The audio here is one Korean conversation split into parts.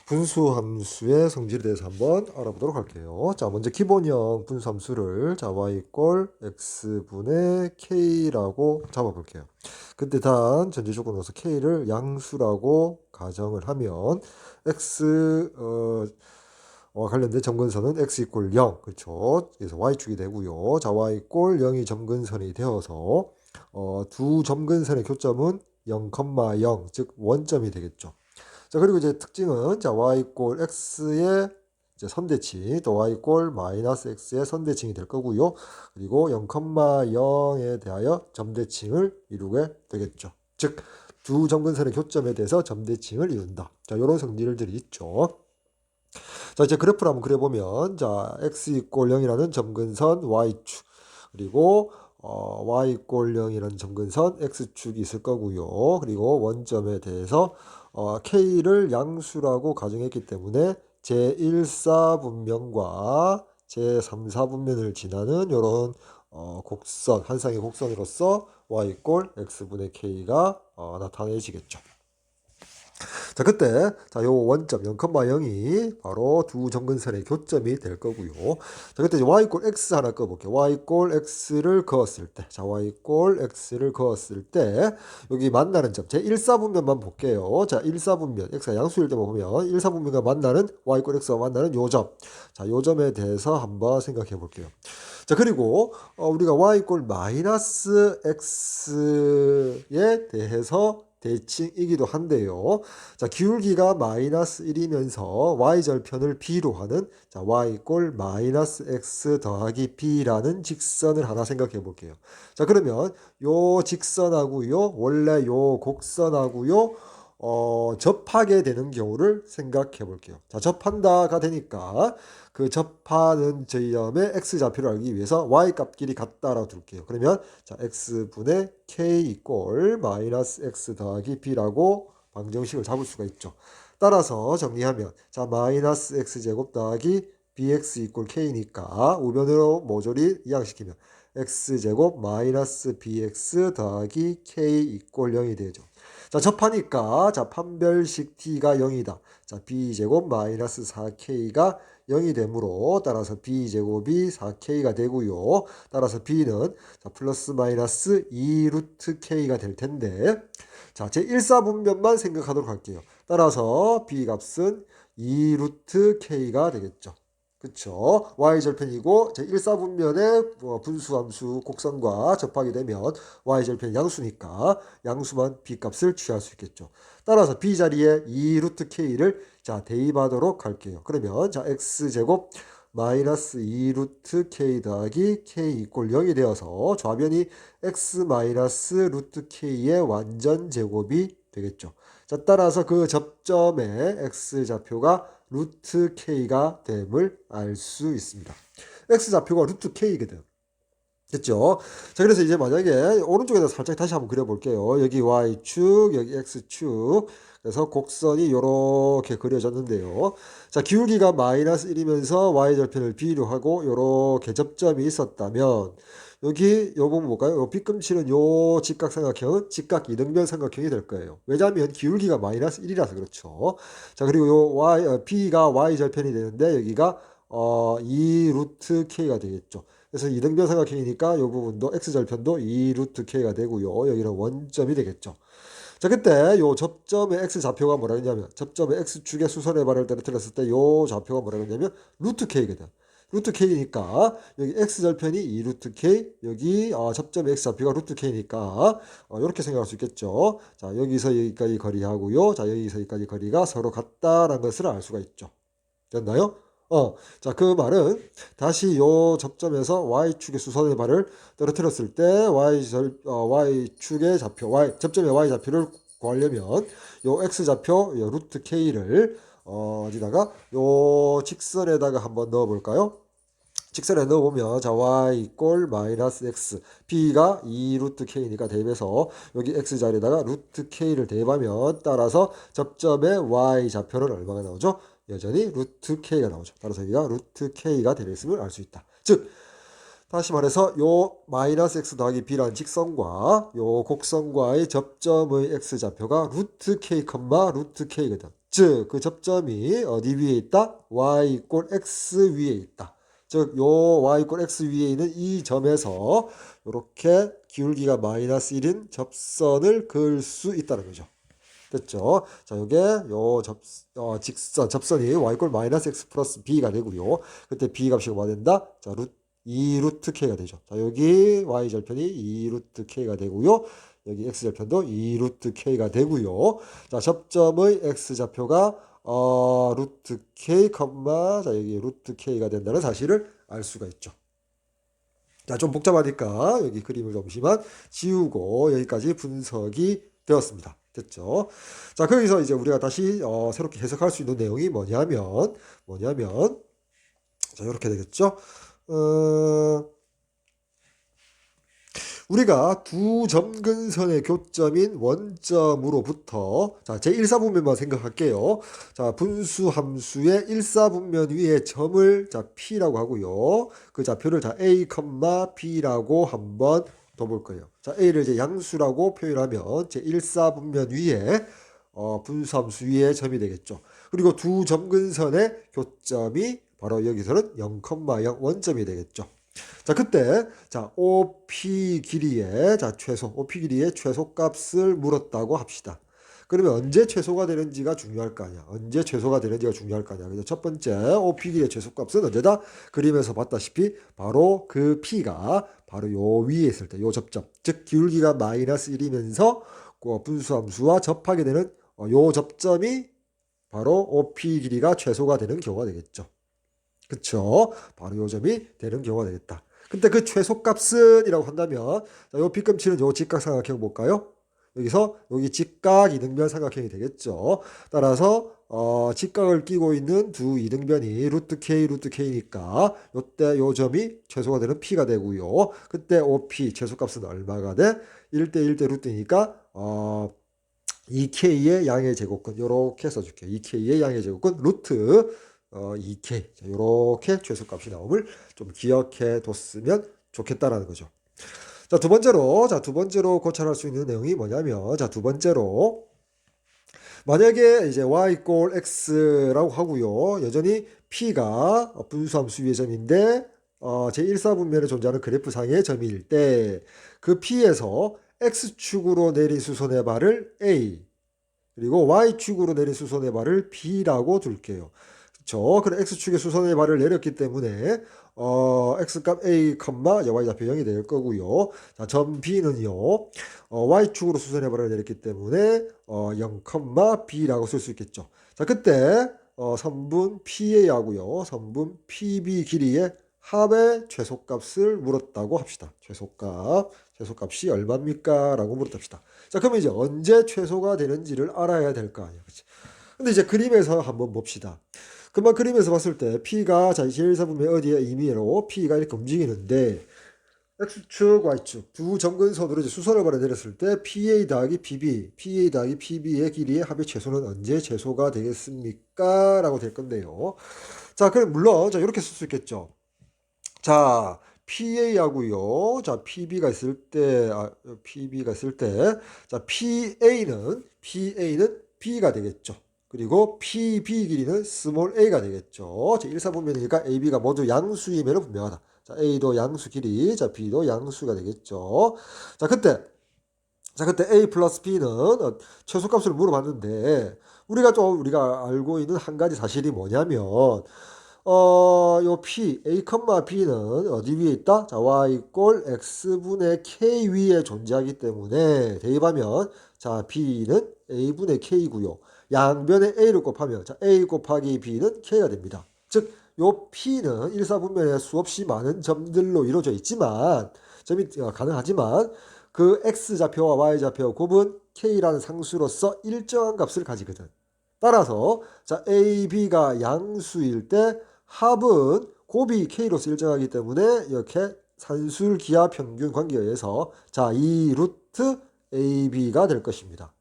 분수함수의 성질에 대해서 한번 알아보도록 할게요. 자, 먼저 기본형 분수함수를 자, y 꼴 x분의 k라고 잡아볼게요. 근데 단 전제 조건으로서 k를 양수라고 가정을 하면 x 관련된 점근선은 x 이꼴 0, 그렇죠? 그래서 y축이 되고요. 자, y 꼴 0이 점근선이 되어서 두 점근선의 교점은 0,0, 즉 원점이 되겠죠. 자, 그리고 이제 특징은 자, y 꼴 x의 이제 선대칭, 또 y 꼴 마이너스 x의 선대칭이 될 거고요. 그리고 0,0에 대하여 점대칭을 이루게 되겠죠. 즉, 두 점근선의 교점에 대해서 점대칭을 이룬다. 자, 이런 성질들이 있죠. 자, 이제 그래프를 한번 그려보면, 자, x 이꼴 0이라는 점근선 y축, 그리고 y 이꼴 0이라는 점근선 x축이 있을 거고요. 그리고 원점에 대해서 k를 양수라고 가정했기 때문에 제1사분면과 제3사분면을 지나는 이런 곡선, 한 쌍의 곡선으로서 y 이꼴 x분의 k가 나타내지겠죠. 자, 그때 자, 요 원점 0,0이 바로 두 점근선의 교점이 될 거고요. 자, 그때 이제 y 꼴 x 하나 꺼볼게요. y 꼴 x를 그었을 때, 자, y 꼴 x를 그었을 때 여기 만나는 점, 제 1사분면만 볼게요. 자, 1사분면 x가 양수일 때만 보면 1사분면과 만나는 y 꼴 x가 만나는 요 점, 자, 요 점에 대해서 한번 생각해 볼게요. 자, 그리고 우리가 y 꼴 마이너스 x에 대해서 대칭이기도 한데요. 자, 기울기가 마이너스 1이면서 y절편을 b로 하는 자, y 꼴 마이너스 x 더하기 b라는 직선을 하나 생각해 볼게요. 자, 그러면 요 직선하고요, 원래 요 곡선하고요, 접하게 되는 경우를 생각해 볼게요. 자, 접한다가 되니까 그 접하는 지점의 x좌표를 알기 위해서 y값끼리 같다라고 둘게요. 그러면 자, x분의 k 이꼴 마이너스 x 더하기 b라고 방정식을 잡을 수가 있죠. 따라서 정리하면 자, 마이너스 x제곱 더하기 bx 이꼴 k니까 우변으로 모조리 이항시키면 x제곱 마이너스 bx 더하기 k 이꼴 0이 되죠. 자, 접하니까 자, 판별식 t가 0이다. 자, b제곱 마이너스 4k가 0이 되므로 따라서 b제곱이 4k가 되고요. 따라서 b는 자, 플러스 마이너스 2 루트 k가 될 텐데 자, 제 1사분면만 생각하도록 할게요. 따라서 b 값은 2 루트 k가 되겠죠. 그쵸? y절편이고 제 1사분면의 분수함수 곡선과 접하게 되면 y절편 양수니까 양수만 b값을 취할 수 있겠죠. 따라서 b 자리에 2 루트 k를 자, 대입하도록 할게요. 그러면 자, x제곱 마이너스 2 루트 k 더하기 k 이꼴 0이 되어서 좌변이 x 마이너스 루트 k의 완전 제곱이 되겠죠. 자, 따라서 그 접점의 x좌표가 루트 k가 됨을 알 수 있습니다. x좌표가 루트 k거든. 됐죠? 자, 그래서 이제 만약에 오른쪽에다 살짝 다시 한번 그려볼게요. 여기 y축, 여기 x축. 그래서 곡선이 이렇게 그려졌는데요. 자, 기울기가 마이너스 1이면서 y절편을 b로 하고 이렇게 접점이 있었다면 여기 요 부분 볼까요? 요 빗금치는 요 직각삼각형은 직각 이등변 삼각형이 될 거예요. 왜냐하면 기울기가 마이너스 1이라서 그렇죠. 자, 그리고 요 b가 y절편이 되는데 여기가 2 루트 k가 되겠죠. 그래서 이등변 삼각형이니까 이 부분도 x절편도 2 루트 k가 되고요. 여기는 원점이 되겠죠. 자, 그때 요 접점의 x좌표가 뭐라 그러냐면 접점의 x축의 수선의 발을 떨어뜨렸을 때 요 좌표가 뭐라 그러냐면 루트 k거든. 루트 k니까 여기 x절편이 2 루트 k, 여기 접점의 x좌표가 루트 k니까 이렇게 생각할 수 있겠죠. 자, 여기서 여기까지 거리하고요. 자, 여기서 여기까지 거리가 서로 같다라는 것을 알 수가 있죠. 됐나요? 자, 그 말은 다시 요 접점에서 y축의 수선의 발을 떨어뜨렸을 때 y축의 좌표, 접점의 y좌표를 구하려면 요 x좌표, 요 루트 k를 어디다가 요 직선에다가 한번 넣어 볼까요? 직선에 넣어보면 자, y 이꼴 마이너스 x, b가 2 루트 k니까 대입해서 여기 x 자리에다가 루트 k를 대입하면 따라서 접점의 y 좌표는 얼마가 나오죠? 여전히 루트 k가 나오죠. 따라서 여기가 루트 k가 되겠음을 알 수 있다. 즉 다시 말해서 요 마이너스 x 더하기 b라는 직선과 요 곡선과의 접점의 x좌표가 루트 k, 루트 k거든. 즉 그 접점이 어디 위에 있다? y 이꼴 x 위에 있다. 즉 요 y 이꼴 x 위에 있는 이 점에서 이렇게 기울기가 마이너스 1인 접선을 그을 수 있다는 거죠. 됐죠? 자, 요게 직선 접선이 y 이꼴 마이너스 x 플러스 b가 되고요. 그때 b 값이 뭐가 된다? 자, 2 루트 k가 되죠. 자, 여기 y 절편이 2 루트 k가 되고요. 여기 x 절편도 2 루트 k가 되고요. 자, 접점의 x 좌표가 루트 k, 자, 여기 루트 k가 된다는 사실을 알 수가 있죠. 자, 좀 복잡하니까 여기 그림을 잠시만 지우고 여기까지 분석이 되었습니다. 됐죠? 자, 거기서 이제 우리가 다시 새롭게 해석할 수 있는 내용이 뭐냐면 자, 이렇게 되겠죠? 우리가 두 점근선의 교점인 원점으로부터 자, 제1사분면만 생각할게요. 자, 분수 함수의 1사분면 위에 점을 자, P라고 하고요. 그 좌표를 자, A, B라고 한번 둬볼 거예요. 자, A를 이제 양수라고 표현하면 제1사분면 위에 분수 함수 위에 점이 되겠죠. 그리고 두 점근선의 교점이 바로 여기서는 0, 0 원점이 되겠죠. 자, 그때 자, OP 길이의 OP 길이의 최소값을 물었다고 합시다. 그러면 언제 최소가 되는지가 중요할 거 아니야. 언제 최소가 되는지가 중요할 거 아니야. 그래서 첫 번째 OP 길이의 최소값은 언제다? 그림에서 봤다시피 바로 그 P가 바로 요 위에 있을 때, 요 접점. 즉 기울기가 마이너스 1이면서 그 분수함수와 접하게 되는 요 접점이 바로 OP 길이가 최소가 되는 경우가 되겠죠. 그쵸? 바로 요 점이 되는 경우가 되겠다. 근데 그 최소값은 이라고 한다면 요 빗금치는 요 직각삼각형 볼까요? 여기서 여기 직각 이등변 삼각형이 되겠죠. 따라서 직각을 끼고 있는 두 이등변이 루트 K니까 요때 요 점이 최소가 되는 P가 되고요. 그때 OP 최소값은 얼마가 돼? 1대 1대 루트니까 2K의 양의 제곱근 요렇게 써줄게요. 2K의 양의 제곱근 루트 2K 이렇게 최소값이 나옴을 좀 기억해 뒀으면 좋겠다라는 거죠. 자, 두 번째로 고찰할 수 있는 내용이 뭐냐면 자, 두 번째로 만약에 이제 y 이꼴 x라고 하고요. 여전히 p가 분수함수 위의 점인데 제1사분면에 존재하는 그래프상의 점일 때 그 p에서 x축으로 내린 수선의 발을 a 그리고 y축으로 내린 수선의 발을 b라고 둘게요. 그래 x축의 수선의 발을 내렸기 때문에 x값 a, y 좌표 0이 될 거고요. 자, 점 b는요. y축으로 수선의 발을 내렸기 때문에 0, b라고 쓸 수 있겠죠. 자, 그때 선분 PA하고요. 선분 PB 길이의 합의 최소값을 물었다고 합시다. 최소값이 얼마입니까? 라고 물었답시다. 자, 그러면 이제 언제 최소가 되는지를 알아야 될 거 아니야. 그치? 근데 이제 그림에서 한번 봅시다. 금방 그림에서 봤을 때 P가 자, 제1사분면 어디에 임의로 P가 이렇게 움직이는데 X축, Y축 두 점근선으로 이제 수선을 발에 내렸을 때 PA 더하기 PB의 길이의 합의 최소는 언제 최소가 되겠습니까? 라고 될 건데요. 자, 그럼 물론 자, 이렇게 쓸 수 있겠죠. 자, PA하고요. 자, PB가 있을 때 자, PA는 B가 되겠죠. 그리고 PB 길이는 스몰 a가 되겠죠. 제 1사분면이니까 AB가 모두 양수이면 분명하다. 자, A도 양수 길이, 자, B도 양수가 되겠죠. 자, 그때 A 플러스 B는 최소값을 물어봤는데, 우리가 알고 있는 한 가지 사실이 뭐냐면, 요 P, A, B는 어디 위에 있다? 자, Y 이꼴 X분의 K 위에 존재하기 때문에, 대입하면, 자, B는 A분의 K고요. 양변에 A를 곱하면 자, A 곱하기 B는 K가 됩니다. 즉, 요 P는 1사분면에 수없이 많은 점들로 이루어져 있지만 점이 가능하지만 그 X좌표와 Y좌표 곱은 K라는 상수로서 일정한 값을 가지거든. 따라서 자, A, B가 양수일 때 합은 곱이 K로서 일정하기 때문에 이렇게 산술 기하 평균 관계에 의해서 자, 2 루트 AB가 될 것입니다.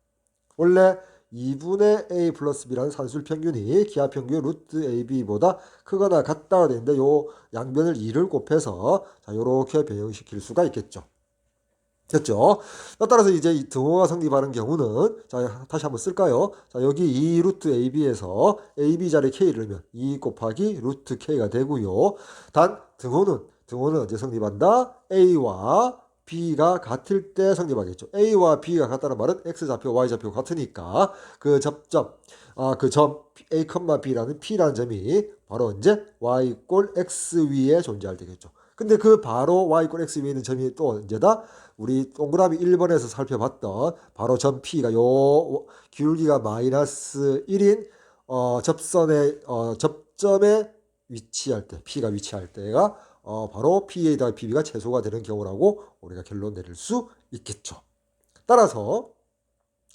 원래 2분의 A 플러스 B라는 산술 평균이 기하 평균 루트 AB보다 크거나 같다가 되는데 요 양변을 2를 곱해서 자, 요렇게 변형시킬 수가 있겠죠. 됐죠? 따라서 이제 이 등호가 성립하는 경우는 자 다시 한번 쓸까요? 자 여기 2 루트 AB에서 AB 자리에 K를 넣으면 2 곱하기 루트 K가 되고요. 단 등호는 언제 성립한다? A와 B가 같을 때 성립하겠죠. A와 B가 같다는 말은 X좌표, Y좌표 같으니까 그 접점, 그 점 A, B라는 P라는 점이 바로 언제? Y 꼴 X 위에 존재할 때겠죠. 근데 그 바로 Y 꼴 X 위에 있는 점이 또 언제다? 우리 동그라미 1번에서 살펴봤던 바로 점 P가 요 기울기가 마이너스 1인 접선의 접점에 위치할 때 P가 위치할 때가 바로 PA다 PB가 최소가 되는 경우라고 우리가 결론 내릴 수 있겠죠. 따라서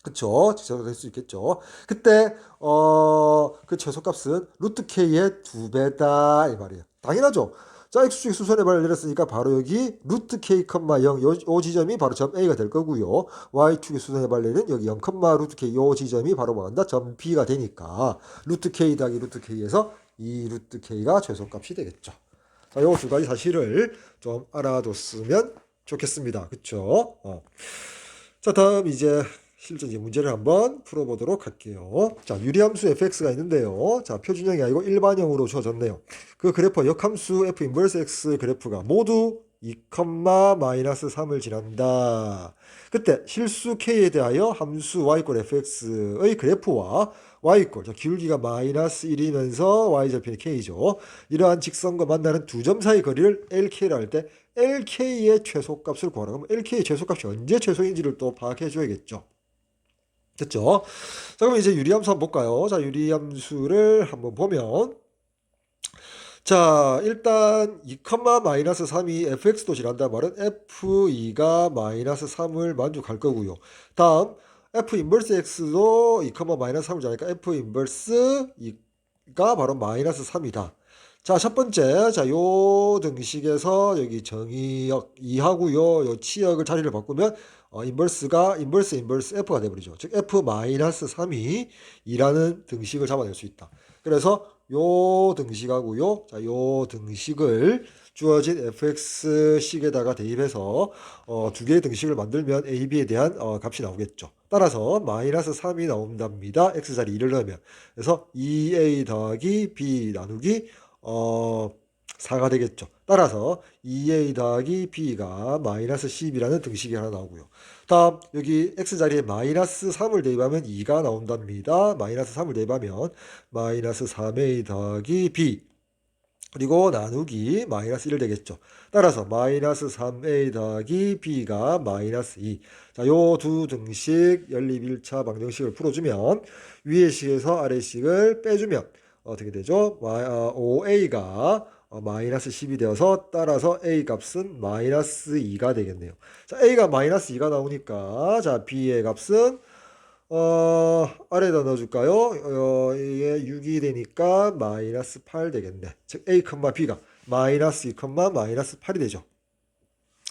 그쵸, 최소가 될 수 있겠죠. 그때 그 최소값은 루트 K의 2배다 이 말이에요. 당연하죠. 자, x축의 수선의 발을 내렸으니까 바로 여기 루트 k, 0, 요 지점이 바로 점 A가 될 거고요. y축의 수선의 발을 내리는 여기 0, 루트 k 요 지점이 바로 뭐한다? 점 B가 되니까 루트 k 더하기 루트 k에서 2 루트 k가 최소값이 되겠죠. 자, 요 두 가지 사실을 좀 알아뒀으면 좋겠습니다. 그쵸? 자, 다음 이제 실제 이제 문제를 한번 풀어보도록 할게요. 자, 유리함수 fx가 있는데요. 자, 표준형이 아니고 일반형으로 주어졌네요. 그 그래프 역함수 f 인버스 x 그래프가 모두 2, 마이너스 3을 지난다. 그때 실수 k에 대하여 함수 y 꼴 fx의 그래프와 y 꼴, 기울기가 마이너스 1이면서 y좌표는 k죠. 이러한 직선과 만나는 두 점 사이 거리를 LK라 할 때 LK의 최소값을 구하라. 그럼 LK의 최소값이 언제 최소인지를 또 파악해 줘야겠죠. 됐죠? 자, 그럼 이제 유리함수 한번 볼까요? 자, 유리함수를 한번 보면 자, 일단 2, 마이너스 3이 fx도 지난다는 말은 f2가 마이너스 3을 만족할 거고요. 다음 f 인버스 x도 2, 마이너스 3을 지나니까 f 인버스 2가 바로 마이너스 3이다. 자, 첫 번째, 자, 요 등식에서 여기 정의역 2하고요, 요 치역을 자리를 바꾸면 인버스가 인버스 F가 돼버리죠. 즉 F 마이너스 3이 2라는 등식을 잡아낼 수 있다. 그래서 요 등식하고요, 자, 요 등식을 주어진 fx식에다가 대입해서 두 개의 등식을 만들면 a, b에 대한 값이 나오겠죠. 따라서 마이너스 3이 나온답니다. x자리 2를 넣으면. 그래서 2a 더하기 b 나누기 4가 되겠죠. 따라서 2a 더하기 b가 마이너스 10이라는 등식이 하나 나오고요. 다음 여기 x자리에 마이너스 3을 대입하면 2가 나온답니다. 마이너스 3을 대입하면 마이너스 3a 더하기 b 그리고 나누기 마이너스 1 되겠죠. 따라서 마이너스 3a 더하기 b가 마이너스 2. 자, 요 두 등식 연립 1차 방정식을 풀어주면 위의 식에서 아래 식을 빼주면 어떻게 되죠? 5a가 마이너스 10이 되어서 따라서 a 값은 마이너스 2가 되겠네요. 자, a가 마이너스 2가 나오니까 자, b의 값은 아래에다 넣어줄까요? 이게 6이 되니까 마이너스 8 되겠네. 즉 a, b가 마이너스 2, 마이너스 8이 되죠.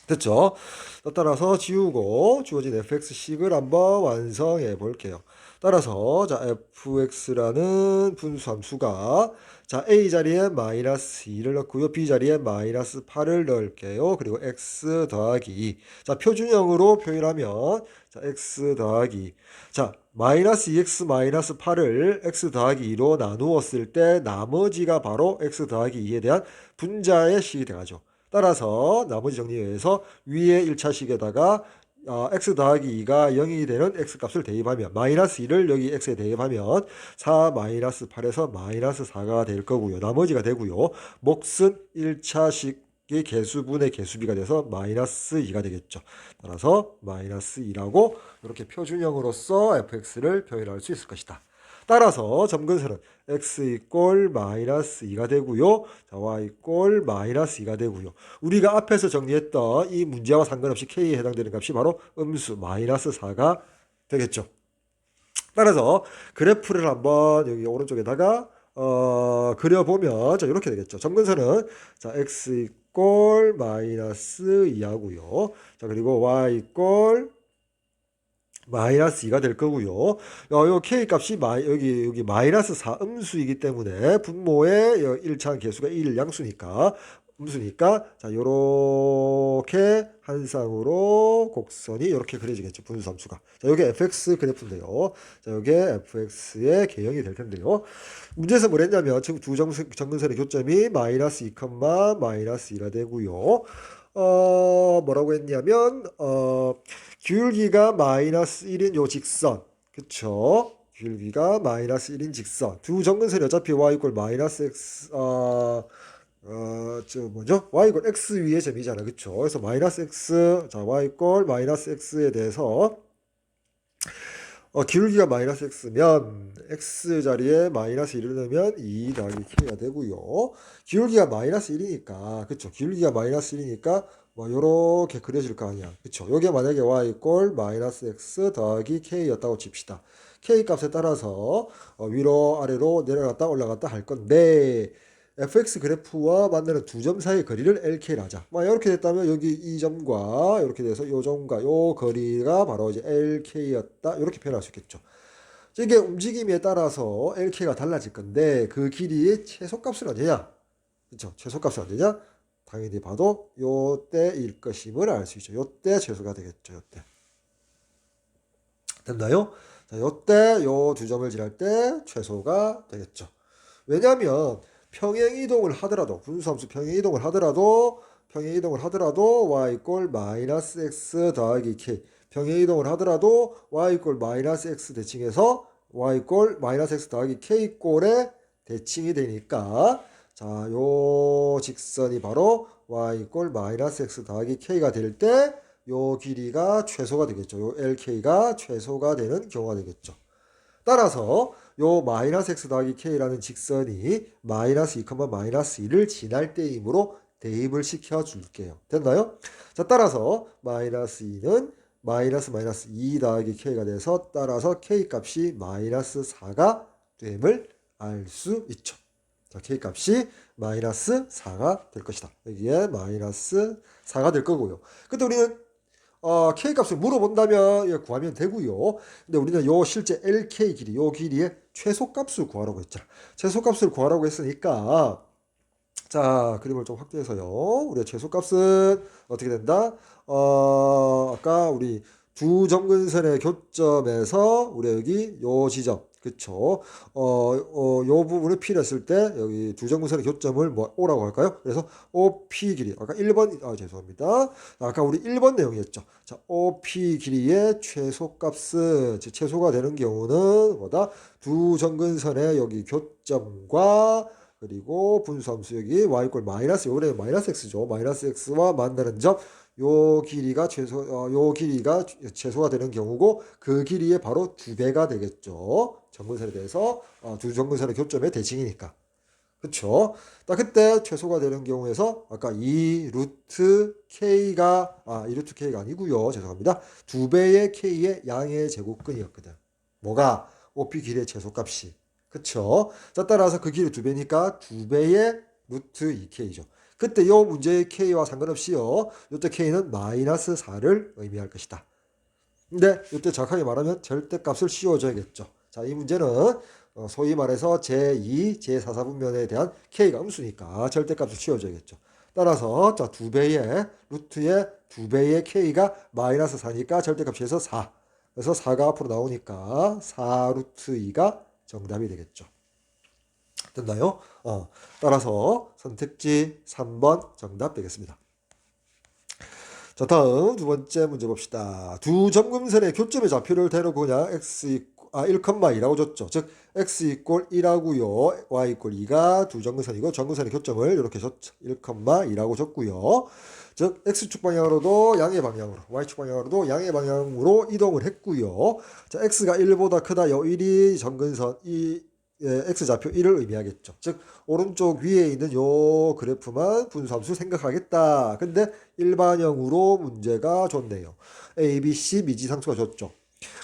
됐죠? 따라서 지우고 주어진 fx식을 한번 완성해 볼게요. 따라서 자 fx라는 분수함수가 자 a 자리에 마이너스 2를 넣고요. b 자리에 마이너스 8을 넣을게요. 그리고 x 더하기 2. 자 표준형으로 표현하면 자 x 더하기 자 마이너스 2x 마이너스 8을 x 더하기 2로 나누었을 때 나머지가 바로 x 더하기 2에 대한 분자의 식이 되죠. 따라서 나머지 정리에 의해서 위에 1차식에다가 x 더하기 2가 0이 되는 x값을 대입하면 마이너스 2를 여기 x에 대입하면 4 마이너스 8에서 마이너스 4가 될 거고요. 나머지가 되고요. 몫은 1차식의 개수분의 개수비가 돼서 마이너스 2가 되겠죠. 따라서 마이너스 2라고 이렇게 표준형으로서 fx를 표현할 수 있을 것이다. 따라서 점근선은 x 이꼴 마이너스 2가 되고요. 자, y 이꼴 마이너스 2가 되고요. 우리가 앞에서 정리했던 이 문제와 상관없이 k에 해당되는 값이 바로 음수 마이너스 4가 되겠죠. 따라서 그래프를 한번 여기 오른쪽에다가 그려보면 자 이렇게 되겠죠. 점근선은 자 x 이꼴 마이너스 2하고요. 자 그리고 y 이꼴 마이너스 2가 될 거고요. 요 k 값이 여기 마이너스 4 음수이기 때문에 분모의 1차항 개수가 1 양수니까 음수니까 자 요렇게 한 쌍으로 곡선이 이렇게 그려지겠죠. 분수함수가. 자 요게 fx 그래프인데요. 자 요게 fx의 개형이 될 텐데요. 문제에서 뭘 했냐면 지금 두 정근선의 교점이 마이너스 2, 마이너스 2가 되고요. 뭐라고 했냐면 기울기가 마이너스 1인 요 직선. 그쵸? 기울기가 마이너스 1인 직선. 두 정근선이 어차피 y 이꼴 마이너스 x 저 뭐죠? y 이꼴 x 위의 점이잖아. 그쵸? 그래서 마이너스 x 자 y 이꼴 마이너스 x에 대해서 기울기가 마이너스 x면 x 자리에 마이너스 1을 넣으면 2 더하기 k가 되고요. 기울기가 마이너스 1이니까 그쵸? 기울기가 마이너스 1이니까 뭐 요렇게 그려질 거 아니야. 그쵸? 요게 만약에 y 이꼴 마이너스 x 더하기 k였다고 칩시다. k 값에 따라서 위로 아래로 내려갔다 올라갔다 할 건데 fx 그래프와 만나는 두 점 사이의 거리를 LK를 하자. 뭐 이렇게 됐다면 여기 이 점과 이렇게 돼서 요 점과 요 거리가 바로 이제 LK였다. 이렇게 표현할 수 있겠죠. 이게 움직임에 따라서 LK가 달라질 건데 그 길이의 최소값은 언제냐? 그렇죠? 최소값은 언제냐? 당연히 봐도 요때일 것임을 알 수 있죠. 요때 최소가 되겠죠. 요때. 됐나요? 자, 요때 요 두 점을 지날 때 최소가 되겠죠. 왜냐하면 평행 이동을 하더라도 분수함수 평행 이동을 하더라도 y 이꼴 마이너스 x 더하기 k 평행 이동을 하더라도 y 이꼴 마이너스 x 대칭해서 y 이꼴 마이너스 x 더하기 k 꼴에 대칭이 되니까 자, 요 직선이 바로 y 이꼴 마이너스 x 더하기 k가 될 때 요 길이가 최소가 되겠죠. 요 LK가 최소가 되는 경우가 되겠죠. 따라서 요 마이너스 x 더하기 k라는 직선이 마이너스 2, 마이너스 1을 지날 때이므로 대입을 시켜 줄게요. 됐나요? 자, 따라서 마이너스 2는 마이너스 2 더하기 k가 돼서 따라서 k 값이 마이너스 4가 됨을 알 수 있죠. 자, k 값이 마이너스 4가 될 것이다. 여기에 마이너스 4가 될 거고요. 근데 우리는 K 값을 물어본다면 구하면 되고요. 근데 우리는 요 실제 LK 길이, 요 길이의 최소값을 구하라고 했잖아. 최소값을 구하라고 했으니까 자, 그림을 좀 확대해서요. 우리의 최소값은 어떻게 된다? 아까 우리 두 점근선의 교점에서 우리 여기 요 지점, 그쵸? 요 부분을 필했을 때 여기 두 점근선의 교점을 뭐 O라고 할까요? 그래서 OP 길이. 아까 1번, 죄송합니다. 아까 우리 1번 내용이었죠. 자, OP 길이의 최소값은, 즉 최소가 되는 경우는 뭐다? 두 점근선의 여기 교점과 그리고 분수함수 여기 y 이꼴 마이너스 요번에 마이너스 x죠. 마이너스 x와 만나는 점 요 길이가 최소가 되는 경우고 그 길이의 바로 두 배가 되겠죠. 정근선에 대해서 두 정근선의 교점의 대칭이니까. 그쵸? 딱 그때 최소가 되는 경우에서 아까 2 루트 k가 2 루트 k가 아니고요. 죄송합니다. 두 배의 k의 양의 제곱근이었거든. 뭐가? OP 길이의 최소값이. 그쵸? 자, 따라서 그 길이 두 배니까 두 배의 루트 2k죠. 그때 요 문제의 k와 상관없이요. 요때 k는 마이너스 4를 의미할 것이다. 근데 이때 정확하게 말하면 절대값을 씌워줘야겠죠. 자, 이 문제는 소위 말해서 제2, 제4사분면에 대한 k가 음수니까 절대값을 씌워줘야겠죠. 따라서 자, 두 배의 루트의 두 배의 k가 마이너스 4니까 절대값에서 4. 그래서 4가 앞으로 나오니까 4 루트 2가 정답이 되겠죠. 됐나요? 따라서 선택지 3번 정답 되겠습니다. 자, 다음 두 번째 문제 봅시다. 두 점금선의 교점의 좌표를 대놓고 그냥 1,2라고 줬죠. 즉 x 이꼴 1하고요. y 이꼴 2가 두 점근선이고 점근선의 교점을 이렇게 줬죠. 1,2라고 줬고요. 즉 x축 방향으로도 양의 방향으로 y축 방향으로도 양의 방향으로 이동을 했고요. 자, x가 1보다 크다. 요 1이 점근선 x좌표 1을 의미하겠죠. 즉 오른쪽 위에 있는 요 그래프만 분수함수 생각하겠다. 근데 일반형으로 문제가 줬네요. A, B, C 미지상수가 줬죠.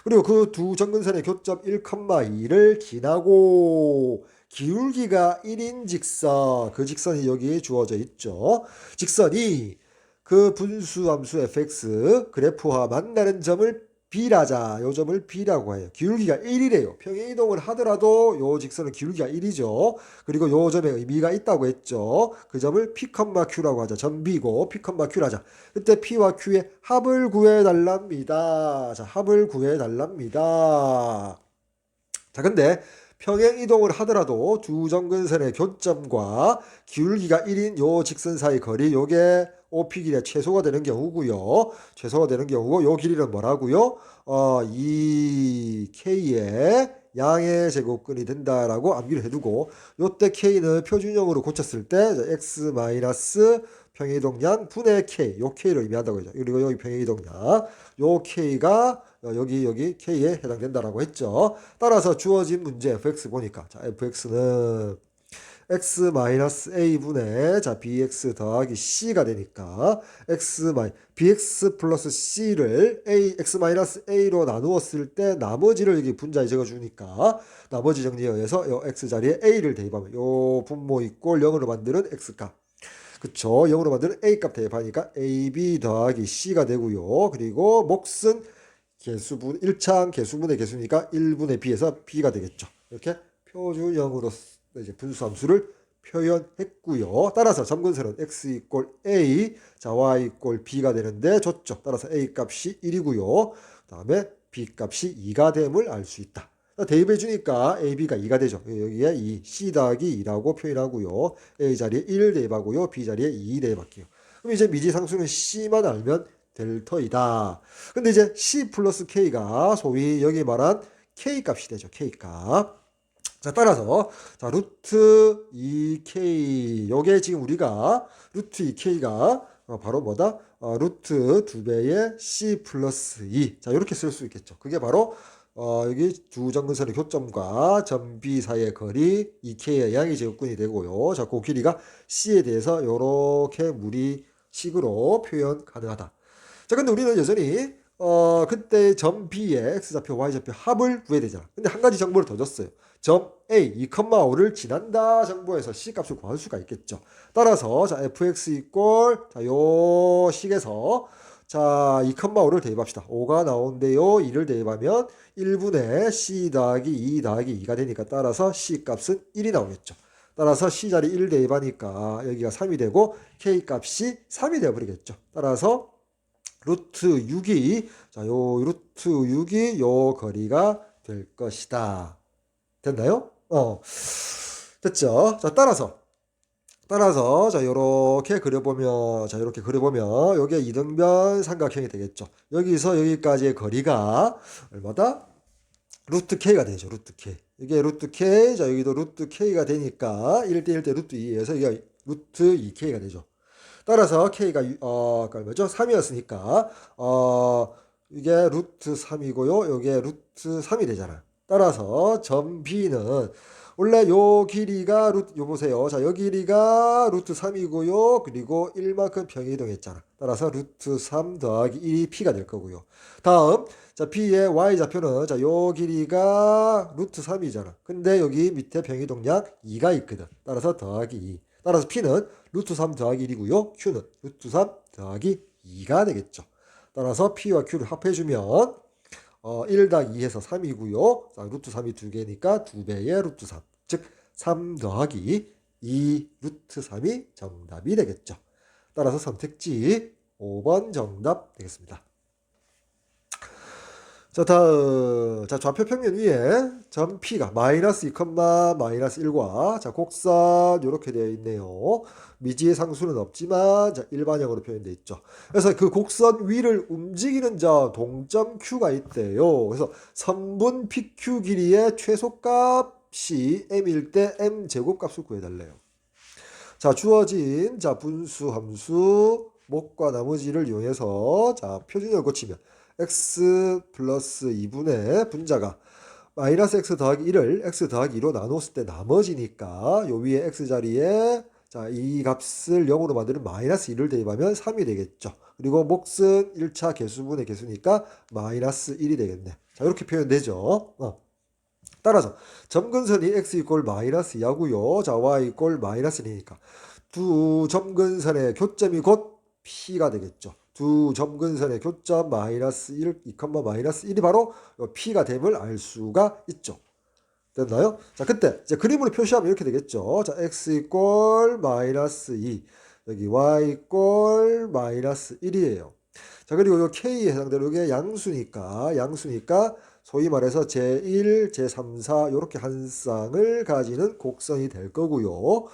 그리고 그 두 점근선의 교점 1,2를 지나고 기울기가 1인 직선, 그 직선이 여기 주어져 있죠. 직선이 그 분수함수 fx 그래프와 만나는 점을 B라자. 요 점을 B라고 해요. 기울기가 1이래요. 평행이동을 하더라도 요 직선은 기울기가 1이죠. 그리고 요 점에 의미가 있다고 했죠. 그 점을 P, Q라고 하자. 점 B고 P, Q라자. 그때 P와 Q의 합을 구해달랍니다. 자, 합을 구해달랍니다. 자, 근데 평행 이동을 하더라도 두 점근선의 교점과 기울기가 1인 요 직선 사이 거리 요게 OP 길이의 최소가 되는 경우고요. 최소가 되는 경우고 요 길이는 뭐라고요? 2K의 양의 제곱근이 된다라고 암기를 해두고 요때 K는 표준형으로 고쳤을 때 X 마이너스 평행이동량 분의 K 요 K를 의미한다고 했죠. 그리고 여기 평행이동량 요 K가 여기 K에 해당된다라고 했죠. 따라서 주어진 문제 fx 보니까 자 fx는 x-a분의 자 bx 더하기 c가 되니까 bx 플러스 c를 x-a로 나누었을 때 나머지를 여기 분자에 적어주니까 나머지 정리에 의해서 요 x자리에 a를 대입하면 요 분모 이꼴 0으로 만드는 x값 그쵸 0으로 만드는 a값 대입하니까 ab 더하기 c가 되고요. 그리고 몫은 개수분 1차항 개수분의 개수니까 1분의 b에서 b가 되겠죠. 이렇게 표준형으로 이제 분수함수를 표현했고요. 따라서 점근선은 x 이꼴 a, 자 y 이꼴 b가 되는데 줬죠. 따라서 a 값이 1이고요. 다음에 b 값이 2가 됨을 알 수 있다. 대입해 주니까 ab가 2가 되죠. 여기에 2, c 더하기 2라고 표현하고요. a 자리에 1 대입하고요. b 자리에 2 대입할게요. 그럼 이제 미지상수는 c만 알면 될 터이다. 근데 이제 C 플러스 K가 소위 여기 말한 K 값이 되죠. K 값. 자, 따라서 자, 루트 2K 요게 지금 우리가 루트 2K가 바로 뭐다? 루트 2배의 C 플러스 2. 자, 이렇게 쓸 수 있겠죠. 그게 바로 여기 두 점근선의 교점과 점 B 사이의 거리 2K의 양의 제곱근이 되고요. 자, 그 길이가 C에 대해서 이렇게 무리식으로 표현 가능하다. 자, 근데 우리는 여전히 그때 점 B의 X좌표, Y좌표 합을 구해야 되잖아. 근데 한 가지 정보를 더 줬어요. 점 A 2,5를 지난다 정보에서 C 값을 구할 수가 있겠죠. 따라서 자 fx 이꼴 요 식에서 자 2,5를 대입합시다. 5가 나온대요. 2를 대입하면 1분의 C 더하기 2 더하기 2가 되니까 따라서 C 값은 1이 나오겠죠. 따라서 C 자리 1 대입하니까 여기가 3이 되고 K 값이 3이 되어버리겠죠. 따라서 루트 6이 자, 요 루트 6이 요 거리가 될 것이다. 됐나요? 됐죠? 자, 따라서 자, 요렇게 그려보면 자, 요렇게 그려보면 요게 이등변 삼각형이 되겠죠. 여기서 여기까지의 거리가 얼마다? 루트 K가 되죠. 루트 K. 이게 루트 K. 자, 여기도 루트 K가 되니까 1대 1대 루트 2에서 이게 루트 2K가 되죠. 따라서 K가 얼마죠? 3이었으니까 이게 루트 3이고요. 이게 루트 3이 되잖아. 따라서 점 B는 원래 요 길이가 요 보세요. 자, 요 길이가 루트 3이고요. 그리고 1만큼 평이동했잖아. 따라서 루트 3 더하기 1이 P가 될 거고요. 다음 자, B의 Y좌표는 자, 요 길이가 루트 3이잖아. 근데 여기 밑에 평이동량 2가 있거든. 따라서 더하기 2. 따라서 P는 루트 3 더하기 1이고요. Q는 루트 3 더하기 2가 되겠죠. 따라서 P와 Q를 합해주면 1 더하기 2 해서 3이고요. 자, 루트 3이 2개니까 2배의 루트 3. 즉 3 더하기 2 루트 3이 정답이 되겠죠. 따라서 선택지 5번 정답 되겠습니다. 자, 다음. 자, 좌표 평면 위에 점 P가 마이너스 2, 마이너스 1과 자, 곡선 이렇게 되어 있네요. 미지의 상수는 없지만 자, 일반형으로 표현되어 있죠. 그래서 그 곡선 위를 움직이는 점 동점 Q가 있대요. 그래서 선분 PQ 길이의 최소값이 M일 때 M 제곱값을 구해달래요. 자, 주어진 자, 분수 함수 목과 나머지를 이용해서 자, 표준을 고치면 x 플러스 2분의 분자가 마이너스 x 더하기 1을 x 더하기 2로 나눴을 때 나머지니까 요 위에 x 자리에 자, 이 값을 0으로 만드는 마이너스 2를 대입하면 3이 되겠죠. 그리고 몫은 1차 개수분의 개수니까 마이너스 1이 되겠네. 자, 이렇게 표현되죠. 따라서 점근선이 x 이꼴 마이너스 2하고요. 자, y 이꼴 마이너스 1이니까 두 점근선의 교점이 곧 P가 되겠죠. 두 점근선의 교점 마이너스 1, 2, 마이너스 1이 바로 P가 됨을 알 수가 있죠. 됐나요? 자, 그때 이제 그림으로 표시하면 이렇게 되겠죠. 자, x 이꼴 마이너스 2, 여기 y 이꼴 마이너스 1이에요. 자, 그리고 요 k에 해당되는 게 양수니까 소위 말해서 제1, 제3, 4 이렇게 한 쌍을 가지는 곡선이 될 거고요.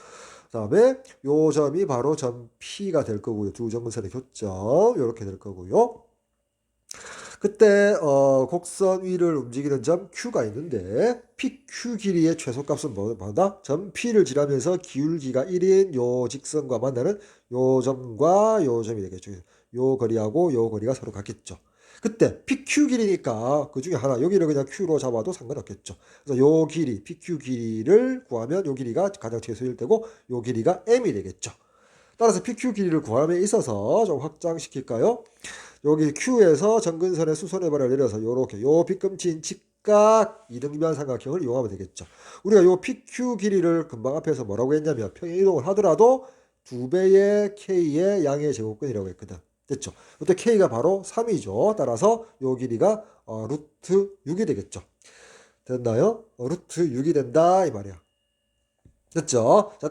그다음에 요 점이 바로 점 P가 될 거고요. 두 점근선의 교점 이렇게 될 거고요. 그때 곡선 위를 움직이는 점 Q가 있는데 PQ 길이의 최소값은 뭐다? 점 P를 지나면서 기울기가 1인 요 직선과 만나는 요 점과 요 점이 되겠죠. 요 거리하고 요 거리가 서로 같겠죠. 그때 PQ 길이니까 그 중에 하나 여기를 그냥 Q로 잡아도 상관없겠죠. 그래서 요 길이 PQ 길이를 구하면 요 길이가 가장 최소일 때고 요 길이가 M이 되겠죠. 따라서 PQ 길이를 구함에 있어서 좀 확장시킬까요? 여기 Q에서 점근선의 수선의 발을 내려서 요렇게 요 빗금치인 직각 이등변 삼각형을 이용하면 되겠죠. 우리가 요 PQ 길이를 금방 앞에서 뭐라고 했냐면 평행 이동을 하더라도 2배의 K의 양의 제곱근이라고 했거든. 됐죠? 이때 K가 바로 3이죠. 따라서 요 길이가 루트 6이 되겠죠. 됐나요? 루트 6이 된다 이 말이야. 됐죠? 자,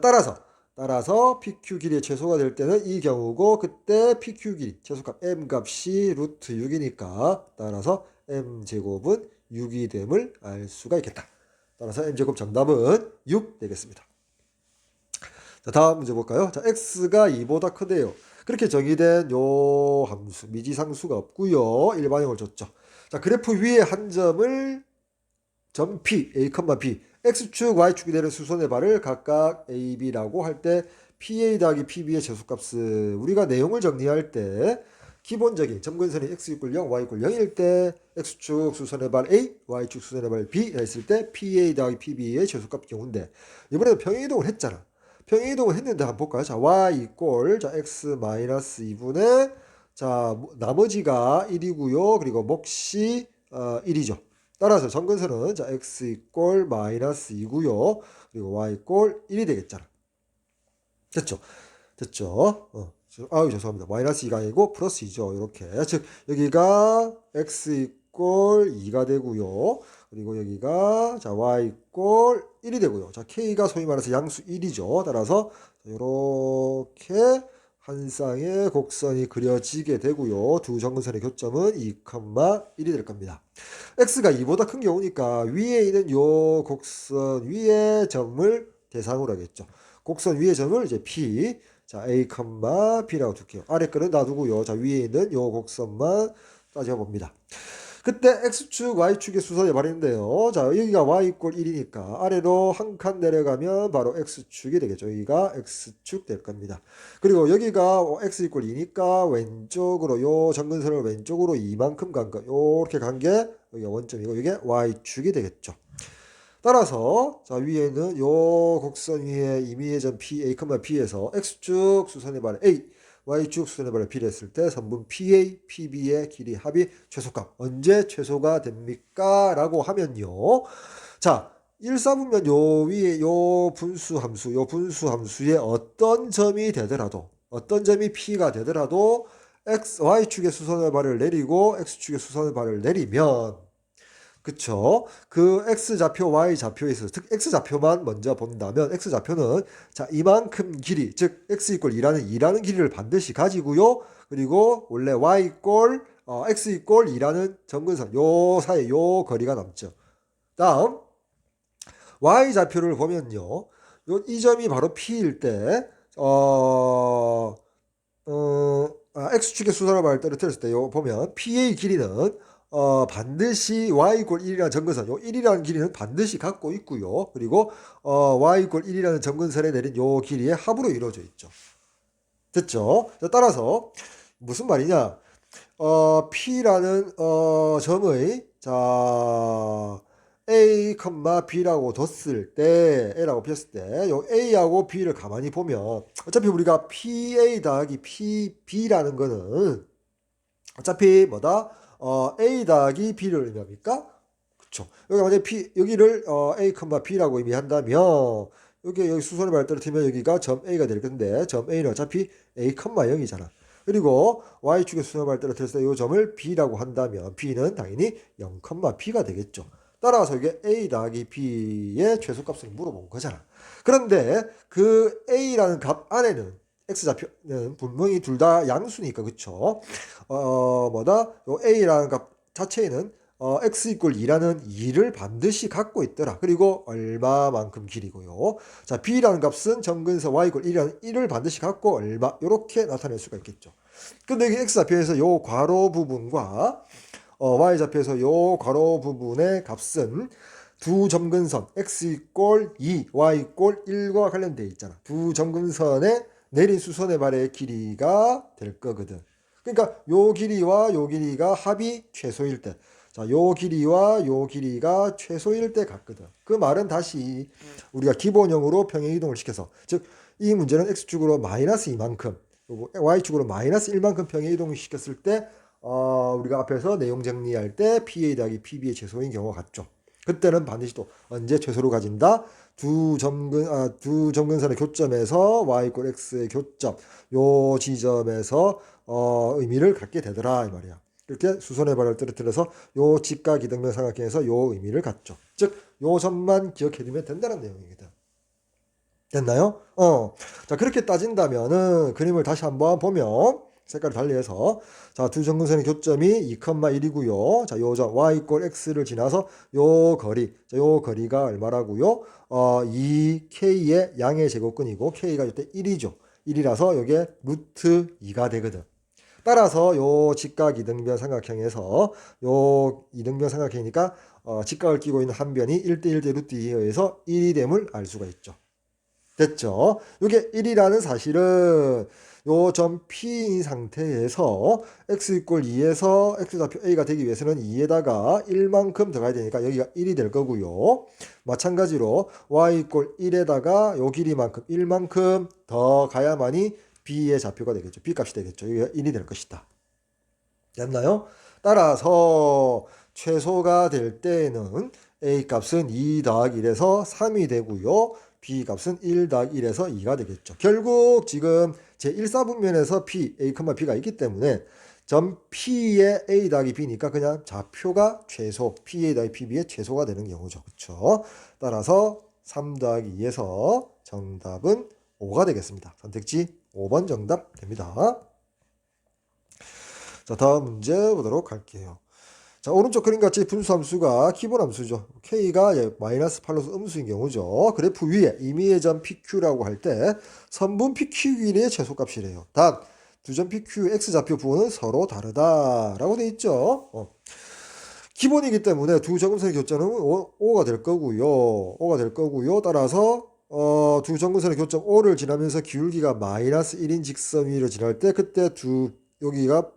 따라서 PQ 길이의 최소가 될 때는 이 경우고 그때 PQ 길이 최소값 M 값이 루트 6이니까 따라서 M 제곱은 6이 됨을 알 수가 있겠다. 따라서 M 제곱 정답은 6 되겠습니다. 자, 다음 문제 볼까요? 자, X가 2보다 크대요. 그렇게 정의된 요 함수 미지상수가 없고요. 일반형을 줬죠. 자, 그래프 위에 한 점을 점 P, A, B X축, Y축이 되는 수선의 발을 각각 A, B라고 할 때 PA 더하기 PB의 제수값을 우리가 내용을 정리할 때 기본적인 점근선이 X 이퀄 0, Y 이퀄 0일 때 X축 수선의 발 A, Y축 수선의 발 B 했을 때 PA 더하기 PB의 제수값 경우인데 이번에는 평행이동을 했잖아. 평행이동을 했는데 한번 볼까요? 자, Y 이퀄 자 X 마이너스 2분의 자 나머지가 1이고요. 그리고 몫이 1이죠. 따라서 점근선은 자 x 이꼴 마이너스 2고요. 그리고 y 이꼴 1이 되겠잖아. 됐죠? 죄송합니다. 마이너스 2가 아니고 플러스 2죠. 이렇게. 즉 여기가 x 이꼴 2가 되고요. 그리고 여기가 자 y 이꼴 1이 되고요. 자 k가 소위 말해서 양수 1이죠. 따라서 이렇게 한 쌍의 곡선이 그려지게 되고요. 두 점근선의 교점은 2,1이 될 겁니다. x가 2보다 큰 경우니까 위에 있는 요 곡선 위의 점을 대상으로 하겠죠. 곡선 위의 점을 이제 P, 자 A, B라고 둘게요. 아래 거는 놔두고요. 자 위에 있는 요 곡선만 따져봅니다. 그때 X축, Y축의 수선이 말인데요. 자, 여기가 Y 이꼴 1이니까 아래로 한 칸 내려가면 바로 X축이 되겠죠. 여기가 X축 될 겁니다. 그리고 여기가 X 이꼴 2니까 왼쪽으로 요 점근선을 왼쪽으로 이만큼 간 거. 요렇게 간 게 여기가 원점이고 이게 Y축이 되겠죠. 따라서 자 위에는 요 곡선 위에 임의의 점 P, A, B에서 X축 수선의 발 A Y축 수선의 발을 B를 했을 때 선분 PA, PB의 길이 합이 최소값 언제 최소가 됩니까? 라고 하면요. 자 1사분면 요 위에 요 분수 함수의 어떤 점이 되더라도 어떤 점이 P가 되더라도 Y축의 수선의 발을 내리고 X축의 수선의 발을 내리면 그쵸? 그 X좌표, Y좌표에서 특 X좌표만 먼저 본다면 X좌표는 자 이만큼 길이 즉 X 이꼴 2라는 길이를 반드시 가지고요. 그리고 원래 Y 이꼴 X 이꼴 2라는 점근선 요 사이 요 거리가 남죠. 다음 Y좌표를 보면요. 이 점이 바로 P일 때 X축의 수선을 발 떨어뜨렸을 때 요 보면 P의 길이는 반드시 y 이퀄 1이라는 점근선, 요 1이라는 길이는 반드시 갖고 있고요. 그리고 y 이퀄 1이라는 점근선에 내린 요 길이의 합으로 이루어져 있죠. 됐죠? 따라서 무슨 말이냐? P라는 점의 자 A, B라고 뒀을 때 A라고 폈을 때 요 A하고 B를 가만히 보면 어차피 우리가 PA 더하기 PB라는 거는 어차피 뭐다? A 더하기 B를 의미합니까? 그쵸. 여기 만약에 여기를 A, B라고 의미한다면 여기 수선의 발 떨어뜨리면 여기가 점 A가 될 건데 점 A는 어차피 A, 0이잖아. 그리고 y축의 수렴을 떨어뜨렸을 때 이 점을 b라고 한다면 b는 당연히 0,b가 되겠죠. 따라서 이게 a 더하기 b의 최소값을 물어본 거잖아. 그런데 그 a라는 값 안에는 x좌표는 분명히 둘 다 양수니까 그쵸? 뭐다? 요 a라는 값 자체에는 x 이꼴 2라는 2를 반드시 갖고 있더라. 그리고 얼마만큼 길이고요. 자, b라는 값은 정근선 y 이꼴 1이라는 1을 반드시 갖고 얼마 이렇게 나타낼 수가 있겠죠. 근데 여기 x좌표에서 요 괄호 부분과 y좌표에서 요 괄호 부분의 값은 두 점근선 x 이꼴 2, y 이꼴 1과 관련되어 있잖아. 두 점근선의 내린 수선의 발의 길이가 될 거거든. 그러니까 요 길이와 요 길이가 합이 최소일 때, 자, 요 길이와 요 길이가 최소일 때 같거든. 그 말은 다시 우리가 기본형으로 평행 이동을 시켜서, 즉 이 문제는 x축으로 마이너스 이만큼, 그리고 y축으로 마이너스 1만큼 평행 이동을 시켰을 때 우리가 앞에서 내용 정리할 때 PA 더하기 PB의 최소인 경우가 같죠. 그때는 반드시 또 언제 최소를 가진다? 두 점근선의 교점에서 y 이꼴 x의 교점 요 지점에서 의미를 갖게 되더라 이 말이야. 이렇게 수선의 발을 떨어뜨려서 요 직각 이등변 삼각형에서 요 의미를 갖죠. 즉 요 점만 기억해두면 된다는 내용이거든. 됐나요? 자, 그렇게 따진다면은 그림을 다시 한번 보면 색깔을 달리해서 자, 두 점근선의 교점이 2,1이고요. 자, 요 점 y 이꼴 x를 지나서 요 거리. 자, 요 거리가 얼마라고요? 2k의 양의 제곱근이고 k가 이때 1이죠. 1이라서 요게 루트 2가 되거든. 따라서 요 직각 이등변 삼각형에서 요 이등변 삼각형이니까 직각을 끼고 있는 한 변이 1대1대 루트 2에 의해서 1이 됨을 알 수가 있죠. 됐죠? 이게 1이라는 사실은 요 점 P인 상태에서 x 이꼴 2에서 x좌표 a가 되기 위해서는 2에다가 1만큼 더가야 되니까 여기가 1이 될 거고요. 마찬가지로 y 이꼴 1에다가 요 길이만큼 1만큼 더 가야만이 b의 좌표가 되겠죠. b 값이 되겠죠. 여기가 1이 될 것이다. 됐나요? 따라서 최소가 될 때에는 a 값은 2 더하기 1에서 3이 되고요. b 값은 1 더하기 1에서 2가 되겠죠. 결국 지금 제1사분면에서 p, a, b가 있기 때문에 점 p의 a 더하기 b니까 그냥 좌표가 최소, pa 더하기 pb의 최소가 되는 경우죠. 그렇죠? 따라서 3 더하기 2에서 정답은 5가 되겠습니다. 선택지 5번 정답 됩니다. 자, 다음 문제 보도록 할게요. 자, 오른쪽 그림같이 분수함수가 기본함수죠. K가 마이너스 8로서 음수인 경우죠. 그래프 위에 임의의 점 PQ라고 할 때 선분 PQ 길이의 최소값이래요. 단, 두 점 PQ X좌표 부호는 서로 다르다라고 돼 있죠. 기본이기 때문에 두 점근선의 교점은 5가 될 거고요. 5가 될 거고요. 따라서 두 점근선의 교점 O를 지나면서 기울기가 마이너스 1인 직선 위로 지날 때 그때 여기가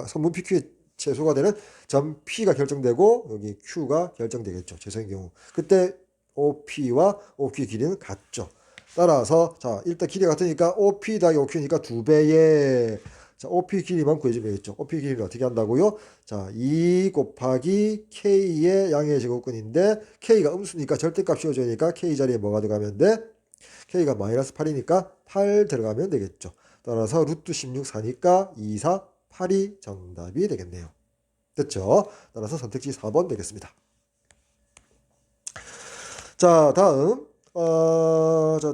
선분 PQ의 최소가 되는 점 P가 결정되고 여기 Q가 결정되겠죠. 최소인 경우. 그때 OP와 OQ 길이는 같죠. 따라서 자, 일단 길이가 같으니까 OP 더하기 OQ니까 2배의 자, OP 길이만 구해주면 되겠죠. OP 길이를 어떻게 한다고요? 자, 2 곱하기 K의 양의 제곱근인데 K가 음수니까 절대값 씌워주니까 K 자리에 뭐가 들어가면 돼? K가 마이너스 8이니까 8 들어가면 되겠죠. 따라서 루트 16, 4니까 2, 4, 8이 정답이 되겠네요. 됐죠? 따라서 선택지 4번 되겠습니다. 자,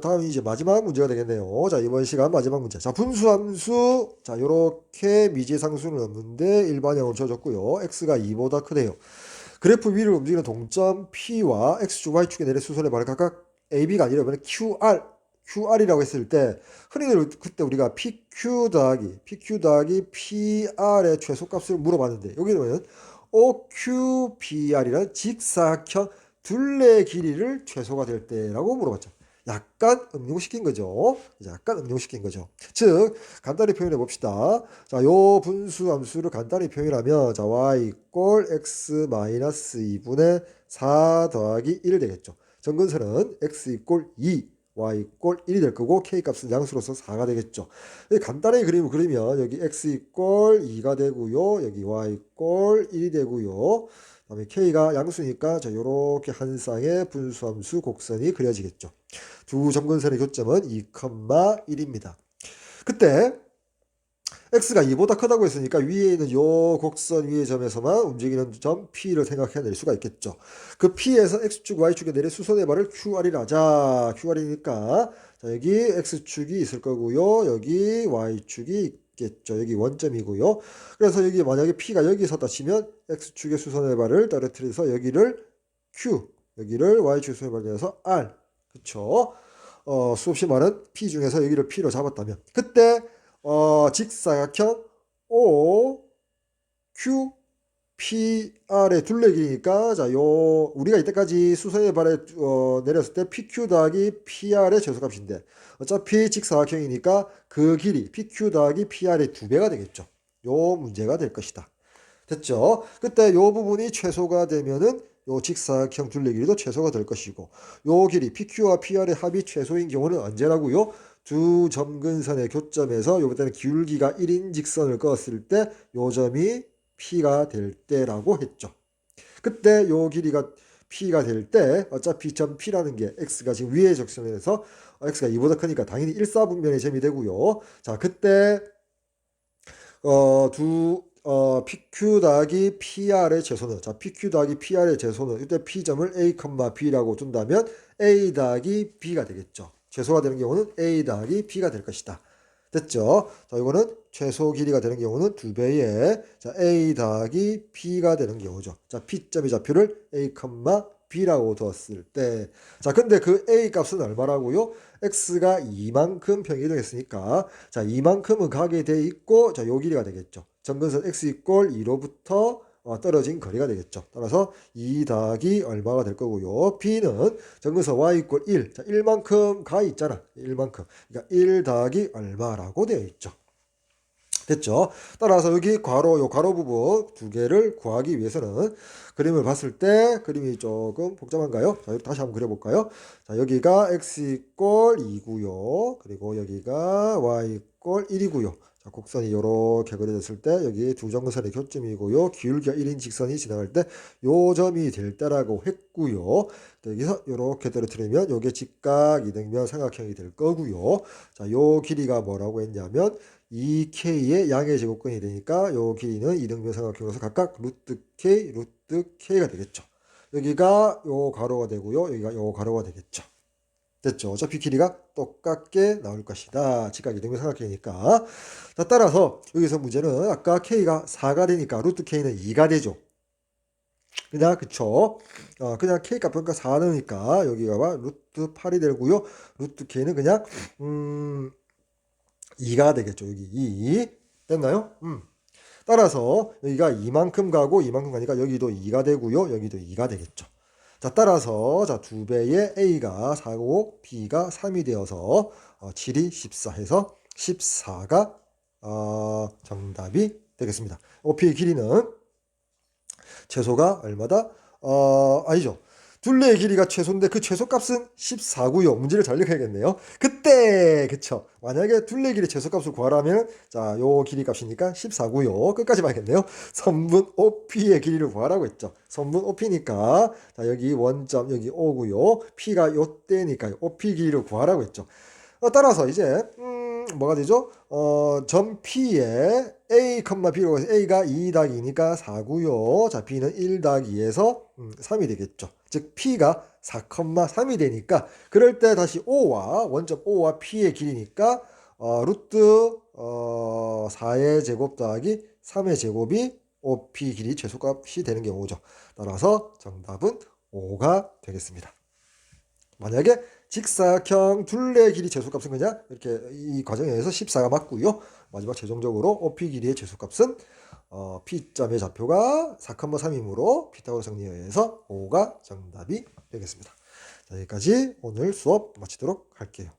다음이 이제 마지막 문제가 되겠네요. 자, 이번 시간 마지막 문제. 자, 분수함수. 자, 요렇게 미지상수는 없는데 일반형으로 줘줬고요. x가 2보다 크대요. 그래프 위를 움직이는 동점 P와 X축, Y축의 내래 수선의 발을 각각 AB가 아니라 QR이라고 했을 때 흔히들 그때 우리가 PQ 더하기 PR의 최소값을 물어봤는데 여기는 OQPR이라는 직사각형 둘레의 길이를 최소가 될 때라고 물어봤죠. 약간 응용시킨 거죠. 즉 간단히 표현해 봅시다. 자, 요 분수 함수를 간단히 표현하면 자, y 이꼴 x 마이너스 2분의 4 더하기 1 되겠죠. 정근선은 x 이꼴 2 y 이꼴 1이 될 거고 k 값은 양수로서 4가 되겠죠. 간단하게 그림을 그리면 여기 x 이꼴 2가 되고요. 여기 y 이꼴 1이 되고요. 그다음에 k가 양수니까 자, 요렇게 한 쌍의 분수함수 곡선이 그려지겠죠. 두 점근선의 교점은 2,1입니다. 그때 x가 2보다 크다고 했으니까 위에 있는 요 곡선 위의 점에서만 움직이는 점 P를 생각해낼 수가 있겠죠. 그 P에서 X축, Y축에 내린 수선의 발을 QR이라. 자, QR이니까 자, 여기 X축이 있을 거고요. 여기 Y축이 있겠죠. 여기 원점이고요. 그래서 여기 만약에 P가 여기 섰다 치면 X축의 수선의 발을 떨어뜨려서 여기를 Q, 여기를 Y축 수선의 발을 내서 R. 그쵸? 수없이 많은 P 중에서 여기를 P로 잡았다면 그때 직사각형 O, Q, PR의 둘레길이니까 자, 요 우리가 이때까지 수선의 발에 내렸을 때 PQ 더하기 PR의 최소값인데 어차피 직사각형이니까 그 길이 PQ 더하기 PR의 2배가 되겠죠. 요 문제가 될 것이다. 됐죠? 그때 요 부분이 최소가 되면은 요 직사각형 둘레 길이도 최소가 될 것이고 요 길이 PQ와 PR의 합이 최소인 경우는 언제라고요? 두 점근선의 교점에서 요때는 기울기가 1인 직선을 그었을 때 요 점이 P가 될 때라고 했죠. 그때 요 길이가 P가 될 때 어차피 점 P라는 게 X가 지금 위의 적선에서 X가 2보다 크니까 당연히 일사분면의 점이 되고요. 자, 그때 PQ 더하기 PR의 제소는 자 PQ 더하기 PR의 제소는 이때 P점을 A, B라고 둔다면 A 더하기 B가 되겠죠. 최소가 되는 경우는 A 더하기 B가 될 것이다. 됐죠? 자, 이거는 최소 길이가 되는 경우는 2배의 자, A 더하기 B가 되는 경우죠. 자, P점의 좌표를 A, B라고 두었을 때 자, 근데 그 A 값은 얼마라고요? X가 2만큼 평이동했으니까 자, 이만큼은 가게 돼 있고 자, 요 길이가 되겠죠. 점근선 X 이꼴 2로부터 떨어진 거리가 되겠죠. 따라서 2 더하기 얼마가 될 거고요. B는 점근선 Y 이꼴 1. 자, 1만큼 가 있잖아. 1만큼. 그러니까 1 더하기 얼마라고 되어 있죠. 됐죠? 따라서 여기 괄호, 요 괄호 부분 두 개를 구하기 위해서는 그림을 봤을 때 그림이 조금 복잡한가요? 자, 다시 한번 그려볼까요? 자, 여기가 x 이꼴 2고요. 그리고 여기가 y 이꼴 1이고요. 자, 곡선이 이렇게 그려졌을 때 여기 두 점근선의 교점이고요. 기울기가 1인 직선이 지나갈 때 요 점이 될 때라고 했고요. 여기서 이렇게 떨어뜨리면 요게 직각 이등변 삼각형이 될 거고요. 자, 요 길이가 뭐라고 했냐면 2K의 양의 제곱근이 되니까 요 길이는 이등변 삼각형으로서 각각 루트 K가 되겠죠. 여기가 요 가로가 되고요. 여기가 요 가로가 되겠죠. 됐죠. 어차피 길이가 똑같게 나올 것이다. 직각 이등변 삼각형이니까. 자, 따라서 여기서 문제는 아까 K가 4가 되니까 루트 K는 2가 되죠. 그냥 그쵸. 그냥 K 값 그러니까 4 넣으니까 여기가 루트 8이 되고요. 루트 K는 그냥 2가 되겠죠. 여기 2 됐나요? 따라서 여기가 이만큼 가고 이만큼 가니까 여기도 2가 되고요. 여기도 2가 되겠죠. 자, 따라서 자, 2배의 A가 4고 B가 3이 되어서 7이 14 해서 14가 정답이 되겠습니다. OP의 길이는 최소가 얼마다? 아니죠. 둘레의 길이가 최소인데 그 최소값은 14고요. 문제를 잘 읽어야겠네요. 그때 그쵸. 만약에 둘레 길이 최소값을 구하라면 자, 요 길이 값이니까 14고요. 끝까지 봐야겠네요. 선분 OP의 길이를 구하라고 했죠. 선분 OP니까 자, 여기 원점 여기 O고요. P가 요때니까 OP 길이를 구하라고 했죠. 따라서 이제 뭐가 되죠? 점 P에 A, B로 해서 A가 2 더하기 2니까 4고요. 자, B는 1 더하기 2에서 3이 되겠죠. 즉 P가 4,3이 되니까 그럴 때 다시 O와 원점 O와 P의 길이니까 루트 4의 제곱 더하기 3의 제곱이 OP 길이 최소값이 되는 경우죠. 따라서 정답은 5가 되겠습니다. 만약에 직사각형 둘레 길이 최소값은 그냥 이렇게 이 과정에서 14가 맞고요. 마지막 최종적으로 OP 길이의 최소값은 P점의 좌표가 4,3이므로 피타고라스 정리에 의해서 5가 정답이 되겠습니다. 자, 여기까지 오늘 수업 마치도록 할게요.